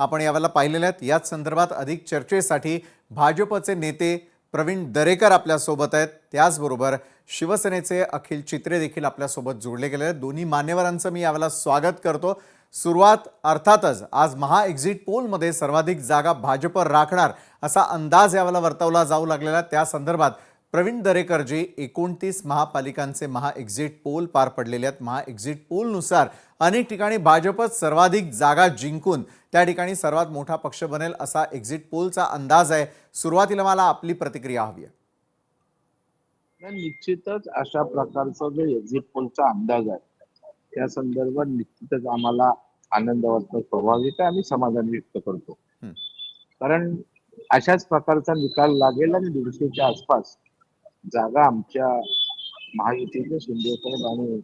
आपण यावेळेला पाहिलेल्या आहेत। याच संदर्भात अधिक चर्चेसाठी भाजपचे नेते प्रवीण दरेकर आपल्यासोबत आहेत, त्याचबरोबर शिवसेनेचे अखिल चित्रे देखील आपल्यासोबत जोडले गेले आहेत। दोन्ही मान्यवरांचं मी यावेळेला स्वागत करतो। सुरुवात अर्थातच आज महा एक्झिट पोलमध्ये सर्वाधिक जागा भाजप राखणार असा अंदाज यावेळेला वर्तवला जाऊ लागलेला। त्या संदर्भात प्रवीण दरेकर जी 29 महापालिकांचे महा एक्झिट पोल पार पडलेले आहेत। महा एक्झिट पोलनुसार अनेक ठिकाणी भाजपच सर्वाधिक जागा जिंकून त्या ठिकाणी सर्वात मोठा पक्ष बनेल असा एक्झिट पोलचा अंदाज आहे। सुरुवातीला मला आपली प्रतिक्रिया हवी आहे। निश्चितच अशा प्रकारचा जो एक्झिट पोलचा अंदाज आहे त्या संदर्भात निश्चितच आम्हाला आनंद वाटतो, स्वाभाविक आहे, आम्ही समाधान व्यक्त करतो। कारण अशाच प्रकारचा निकाल लागेल आणि 150च्या आसपास जागा आमच्या महायुतीच्या शिंदेसाहेब आणि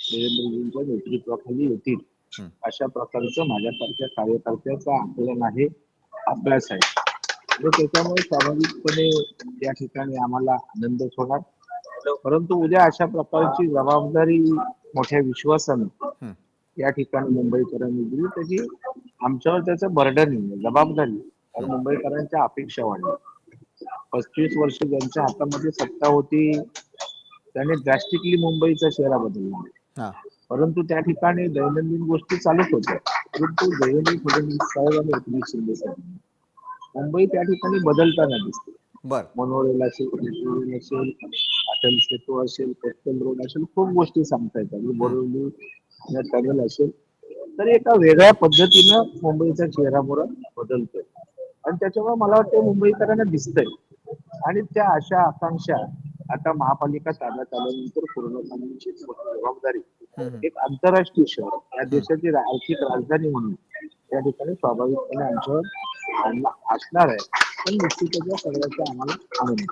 देवेंद्रजींच्या नेतृत्वाखाली येतील अशा प्रकारचं माझ्यासारख्या कार्यकर्त्याचं आकलन आहे, अभ्यास आहे। त्याच्यामुळे स्वाभाविकपणे या ठिकाणी आम्हाला आनंदच होणार। परंतु उद्या अशा प्रकारची जबाबदारी मोठ्या विश्वासाने या ठिकाणी मुंबईकरांनी दिली, त्याची आमच्यावर त्याचं बर्डन आहे, जबाबदारी। कारण मुंबईकरांच्या अपेक्षा वाढल्या। 35 वर्ष ज्यांच्या हातामध्ये सत्ता होती त्याने ड्रॅस्टिकली मुंबईचा चेहरा बदलला, परंतु त्या ठिकाणी दैनंदिन गोष्टी चालूच होत्या। परंतु देवेंद्र फडणवीस साहेब आणि एकनाथ शिंदे साहेब मुंबई त्या ठिकाणी बदलताना दिसते। मनोरेल असेल, अटल सेतू असेल, कोस्टल रोड असेल, खूप गोष्टी सांगता येतात। बोरिवली टनेल असेल, तर एका वेगळ्या पद्धतीनं मुंबईचा चेहरा बदलतोय आणि त्याच्यामुळे मला वाटतं मुंबईकरांना दिसतंय आणि त्या अशा आकांक्षा आता महापालिका ताब्यात आल्यानंतर पूर्ण करण्याची जबाबदारी एक आंतरराष्ट्रीय शहर, या देशाची आर्थिक राजधानी म्हणून त्या ठिकाणी स्वाभाविकपणे आमच्यावर असणार आहे। पण निश्चितच या सगळ्याचा आम्हाला आनंद।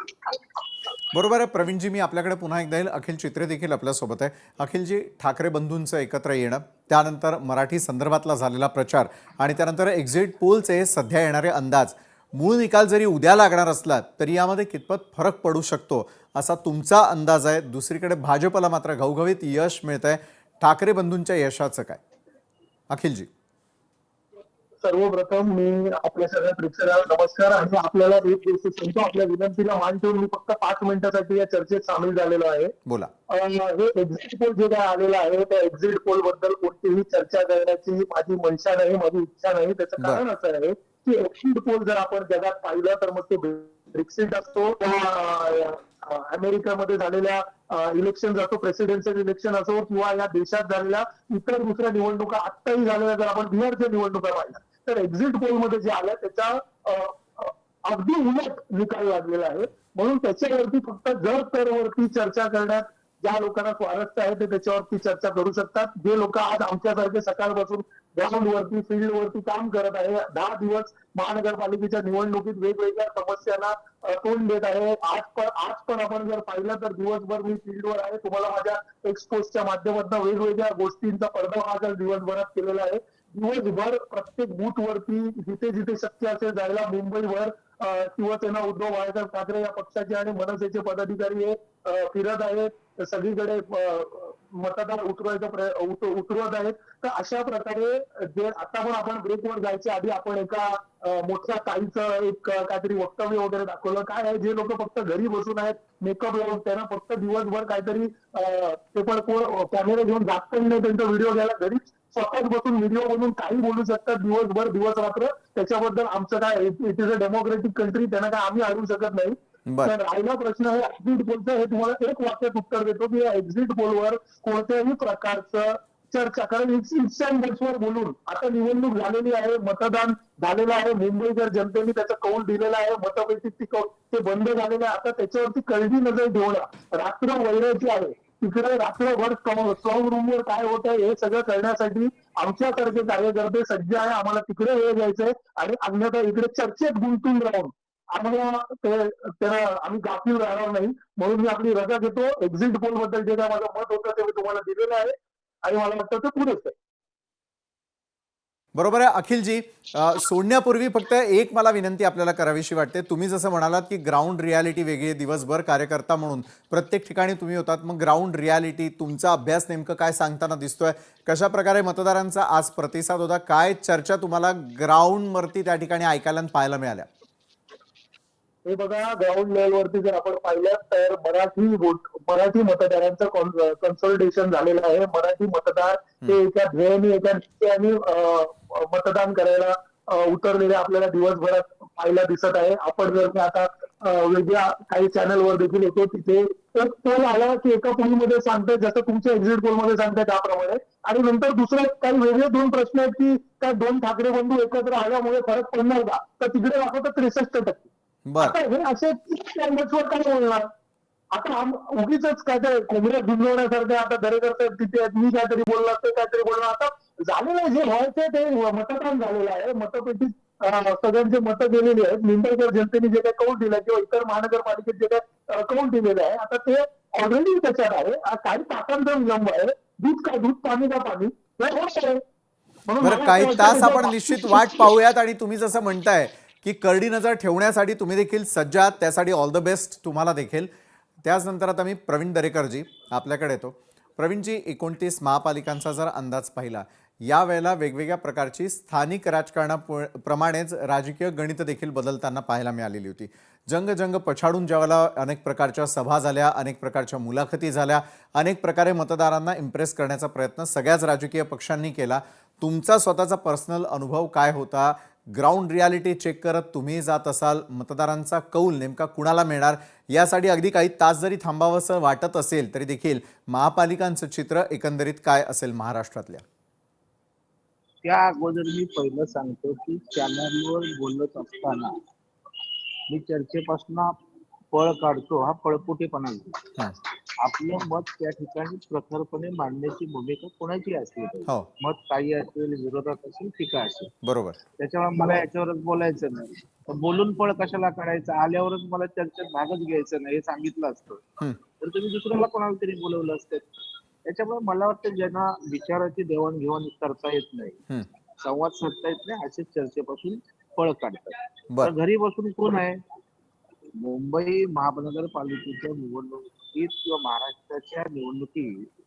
बरोबर आहे प्रवीणजी, मी आपल्याकडे पुन्हा एकदा येईल। अखिल चित्रे देखील आपल्यासोबत आहे। अखिलजी, ठाकरे बंधूंचं एकत्र येणं, त्यानंतर मराठी संदर्भातला झालेला प्रचार आणि त्यानंतर एक्झिट पोलचे सध्या येणारे अंदाज, मूळ निकाल जरी उद्या लागणार असला तरी यामध्ये कितपत फरक पडू शकतो असा तुमचा अंदाज आहे? दुसरीकडे भाजपला मात्र घवघवीत यश मिळतंय, ठाकरे बंधूंच्या यशाचं काय? अखिलजी, सर्वप्रथम मी आपल्या सगळ्या प्रेक्षकांना नमस्कार आणि आपल्याला एक गोष्ट सांगतो, आपल्या विनंतीला मान ठेवून मी फक्त 5 मिनिटांसाठी या चर्चेत सामील झालेलो आहे। बोला। हे एक्झिट पोल जे काय आलेलं आहे त्या एक्झिट पोल बद्दल कोणतीही चर्चा करण्याची माझी मनशा नाही, माझी इच्छा नाही। त्याचं कारण असं आहे की एक्झिट पोल जर आपण जगात पाहिलं तर मग ते ब्रेक्सिट असतो, अमेरिकेमध्ये झालेल्या इलेक्शन असो, प्रेसिडेन्शियल इलेक्शन असो, किंवा या देशात झालेल्या इतर दुसऱ्या निवडणुका, आत्ताही झालेल्या जर आपण बिहारच्या निवडणुका पाहिल्या तर एक्झिट पोल मध्ये जे आलं त्याच्या अगदी उलट निकाल लागलेला आहे। म्हणून त्याच्यावरती फक्त जर तरवरती चर्चा करण्यात ज्या लोकांना स्वारस्य आहे ते त्याच्यावरती चर्चा करू शकतात। जे लोक आज आमच्यासारखे सकाळपासून ग्राउंड वरती, फील्ड वरती काम करत आहे, 10 दिवस महानगरपालिकेच्या निवडणुकीत वेगवेगळ्या समस्यांना तोंड देत आहे। आज पण आपण जर पाहिलं तर दिवसभर मी फील्डवर आहे, तुम्हाला माझ्या एक्सपोजच्या माध्यमातून वेगवेगळ्या गोष्टींचा पर्दाफाश दिवसभरात केलेला आहे। दिवसभर प्रत्येक बूथ वरती जिथे जिथे शक्य असेल जायला मुंबईभर शिवसेना, उद्धव बाळासाहेब ठाकरे या पक्षाचे आणि मनसेचे पदाधिकारी हे फिरत आहेत, सगळीकडे मतदार उतरवत आहेत। तर अशा प्रकारे जे आता पण आपण ब्रेकवर जायच्या आधी आपण एका मोठ्या ताईचं एक काहीतरी वक्तव्य वगैरे दाखवलं। काय आहे, जे लोक फक्त घरी बसून आहेत मेकअप लावून, त्यांना फक्त दिवसभर काहीतरी ते पण कॅमेरा घेऊन जात पण नाही, त्यांचा व्हिडिओ घ्यायला घरी स्वतःच बसून व्हिडिओ बनवून काही बोलू शकतात दिवसभर दिवस रात्र। त्याच्याबद्दल आमचं काय, it is a democratic country, त्यांना काय आम्ही अडवू शकत नाही। तर राहिला प्रश्न आहे एक्झिट पोलचा, हे तुम्हाला एक वाक्यात उत्तर देतो की एक्झिट पोलवर कोणत्याही प्रकारचं चर्चा, कारण वर बोलून आता निवडणूक झालेली आहे, मतदान झालेलं आहे, मुंबईकर जनतेने त्याचा कौल दिलेला आहे, मतपेटीत ते बंद झालेलं आहे। आता त्याच्यावरती कळगी नजर ठेवणं, रात्र वैरायची आहे, तिकडे रात्रभर स्ट्रॉंग रूमवर काय होत आहे हे सगळं करण्यासाठी आमच्यासारखे कार्यकर्ते सज्ज आहे। आम्हाला तिकडे वेळ द्यायचंय आणि अन्यथा इकडे चर्चेत गुंतून राहून आम्हाला त्याला आम्ही गाफील राहणार नाही। म्हणून मी आपली रजा घेतो। एक्झिट पोल बद्दल जे काय माझं मत होतं ते मी तुम्हाला दिलेलं आहे आणि मला वाटतं ते पुरेच आहे। बरोबर आहे अखिलजी. सोडण्यापूर्वी फक्त एक मला विनंती आपल्याला करावीशी वाटते. तुम्ही जसं म्हणालात की ग्राउंड रियालिटी वेगळी आहे, दिवसभर कार्यकर्ता म्हणून प्रत्येक ठिकाणी तुम्ही होतात, मग ग्राउंड रियालिटी तुमचा अभ्यास नेमकं काय सांगताना दिसतोय? कशा प्रकारे मतदारांचा आज प्रतिसाद होता? काय चर्चा तुम्हाला ग्राउंडवरती त्या ठिकाणी ऐकायला आणि पाहायला मिळाल्या? हे बघा, ग्राउंड लेवलवरती जर आपण पाहिलं तर मराठी मतदारांचं कन्सल्टेशन झालेलं आहे. मराठी मतदार हे एका ध्येयाने एका निश्चयाने मतदान करायला उतरलेले आपल्याला दिवसभरात पाहायला दिसत आहे. आपण जर का आता वेगळ्या काही चॅनलवर देखील येतो, तिथे एक पोल आला की एका पोलमध्ये सांगतायत जसं तुमच्या एक्झिट पोलमध्ये सांगताय त्याप्रमाणे, आणि नंतर दुसरे काही वेगळे दोन प्रश्न आहेत की त्या दोन ठाकरे बंधू एकत्र आल्यामुळे फरक पडणार का, तर तिकडे दाखवतं 63%. बर, आता हे असे कॅनव्हासवर काय बोलणार? आता उगीच काय ते कोंबड्या भिजवण्यासारखे आता दरेकर साहेब तिथे आहेत, मी काहीतरी बोलणार, ते काहीतरी बोलणार. आता झालेलं आहे, जे व्हायचं ते मतदान झालेलं आहे. मतपेटीत सगळ्यांचे मतं गेलेली आहेत. निंबाळकर जनतेने जे काही कौल दिला किंवा इतर महानगरपालिकेत जे काही कौल दिलेलं आहे, आता ते ऑलरेडी त्याच्यात आहे. काही तासांचा विलंब आहे. दूध का दूध, पाणी का पाणी, हे होत आहे. म्हणून बरं, मला काही असं तास वाटतं आपण निश्चित वाट पाहूयात. आणि तुम्ही जसं म्हणताय की करडी नजर ठेवण्यासाठी तुम्ही देखील सज्ज आहात, त्यासाठी ऑल द बेस्ट तुम्हाला देखील. त्याचनंतर आता मी प्रवीण दरेकरजी आपल्याकडे येतो. प्रवीणजी, 29 महापालिकांचा जर अंदाज पाहिला, यावेळेला वेगवेगळ्या प्रकारची स्थानिक राजकारणाप्रमाणेच राजकीय गणित देखील बदलताना पाहायला मिळालेली होती. जंग पछाडून ज्यावेळेला अनेक प्रकारच्या सभा झाल्या, अनेक प्रकारच्या मुलाखती झाल्या, अनेक प्रकारे मतदारांना इम्प्रेस करण्याचा प्रयत्न सगळ्याच राजकीय पक्षांनी केला. तुमचा स्वतःचा पर्सनल अनुभव काय होता? ग्राउंड रियालिटी चेक करत तुम्ही जात असाल, मतदारांचा कौल नेमका कुणाला मिळणार यासाठी अगदी काही तास जरी थांबावंसं वाटत असेल तरी देखील महापालिकांचं चित्र एकंदरीत काय असेल महाराष्ट्रातल्या? त्या अगोदर मी पहिलं सांगतो की चॅनलवर बोलत असताना मी चर्चेपासून पळ काढतो, हा पळपुटेपणा आहे. हं, आपलं मत त्या ठिकाणी प्रखरपणे मांडण्याची भूमिका कोणाची असली पाहिजे. हो, मत काही असेल, विरोधात असेल, टीका असेल, बरोबर. त्याच्यामुळे मला याच्यावरच बोलायचं नाही. तर बोलून पळ कशाला काढायचं? आल्यावरच मला चर्चेत भागच घ्यायचं नाही हे सांगितलं असतं, हं, तर तुम्ही दुसऱ्याला कोणाला तरी बोलवलं असतं. त्याच्यामुळे मला वाटतं ज्यांना विचाराची देवाणघेवाण करता येत नाही, हं, संवाद साधता येत नाही, असेच चर्चेपासून पळ काढतात. तर बर, घरी बसून कोण आहे? मुंबई महानगरपालिकेच्या निवडणुकीत किंवा महाराष्ट्राच्या निवडणुकीत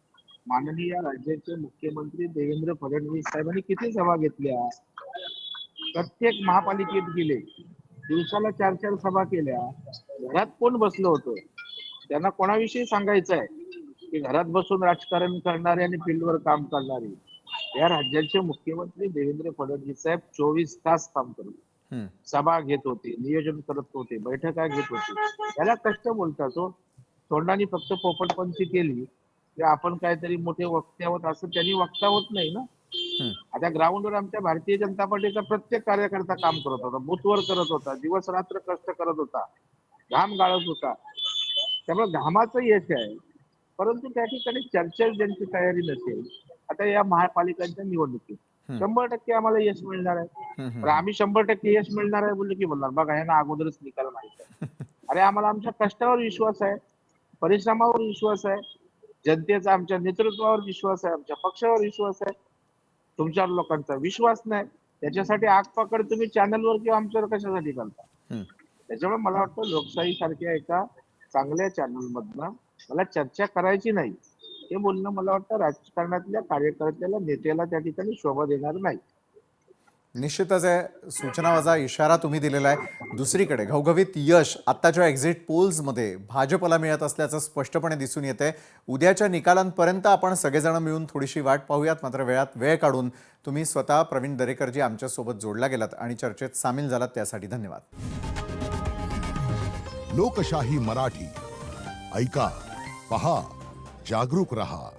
माननीय राज्याचे मुख्यमंत्री देवेंद्र फडणवीस साहेबांनी किती सभा घेतल्या? प्रत्येक महापालिकेत गेले, दिवसाला 4-4 सभा केल्या. घरात कोण बसलं होतं? त्यांना कोणाविषयी सांगायचं आहे की घरात बसून राजकारण करणारे आणि फील्डवर काम करणारे या राज्याचे मुख्यमंत्री देवेंद्र फडणवीस साहेब 24 तास काम करत, हं, सभा घेत होते, नियोजन करत होते, बैठका घेत होते. त्याला कष्ट बोलतात. तो तोंडाने फक्त पोपटपंची केली की आपण काहीतरी मोठे वक्ते आहोत असं त्यांनी वक्तावत नाही ना. हं, आता ग्राउंडवर आमच्या भारतीय जनता पार्टीचा प्रत्येक कार्यकर्ता काम करत होता, बूथवर करत होता, दिवस रात्र कष्ट करत होता, घाम गाळत होता. त्यामुळे घामाचं यश आहे. परंतु त्या ठिकाणी चर्चा ज्यांची तयारी नसेल, आता या महापालिकांच्या निवडणुकीत हं, 100% आम्हाला यश मिळणार आहे. हं, तर हं, आम्ही 100% यश मिळणार आहे बोलले की बोलणार बघा यांना अगोदरच निकाल माहिती आहे. अरे आम्हाला आमच्या कष्टावर विश्वास आहे, परिश्रमावर विश्वास आहे, जनतेचा आमच्या नेतृत्वावर विश्वास आहे, आमच्या पक्षावर विश्वास आहे. तुमच्या लोकांचा विश्वास नाही, त्याच्यासाठी आगपाकड तुम्ही चॅनलवर किंवा आमच्यावर कशासाठी करता? हं. त्याच्यामुळे मला वाटतं लोकशाही सारख्या एका चांगल्या चॅनल मधनं मला चर्चा करायची नाही हे बोलणं मला वाटतं राजकारणातल्या कार्यकर्त्याला, नेत्याला त्या ठिकाणी शोभा देणार नाही. निश्चितच आहे, सूचनावजा इशारा तुम्ही दिलेला आहे. दुसरीकडे घवघवीत यश आत्ताच्या एक्झिट पोल्समध्ये भाजपला मिळत असल्याचं स्पष्टपणे दिसून येते. उद्याच्या निकालांपर्यंत आपण सगळेजण मिळून थोडीशी वाट पाहूयात. मात्र वेळात वेळ काढून तुम्ही स्वतः प्रवीण दरेकरजी आमच्यासोबत जोडला गेलात आणि चर्चेत सामील झालात त्यासाठी धन्यवाद. लोकशाही मराठी ऐका, पहा, जागरूक रहा.